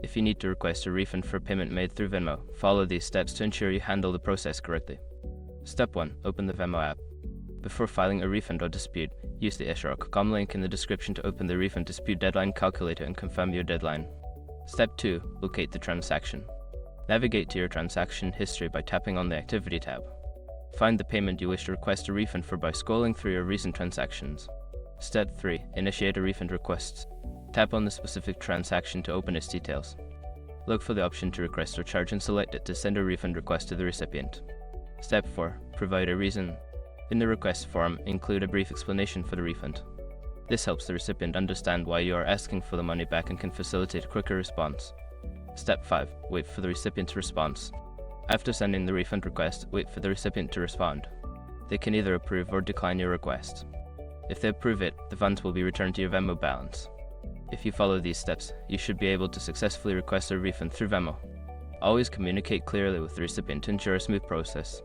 If you need to request a refund for payment made through Venmo, follow these steps to ensure you handle the process correctly. Step 1. Open the Venmo app. Before filing a refund or dispute, use the issue.com link in the description to open the refund dispute deadline calculator and confirm your deadline. Step 2. Locate the transaction. Navigate to your transaction history by tapping on the Activity tab. Find the payment you wish to request a refund for by scrolling through your recent transactions. Step 3. Initiate a refund request. Tap on the specific transaction to open its details. Look for the option to request or charge and select it to send a refund request to the recipient. Step 4. Provide a reason. In the request form, include a brief explanation for the refund. This helps the recipient understand why you are asking for the money back and can facilitate a quicker response. Step 5. Wait for the recipient's response. After sending the refund request, wait for the recipient to respond. They can either approve or decline your request. If they approve it, the funds will be returned to your Venmo balance. If you follow these steps, you should be able to successfully request a refund through Venmo. Always communicate clearly with the recipient to ensure a smooth process.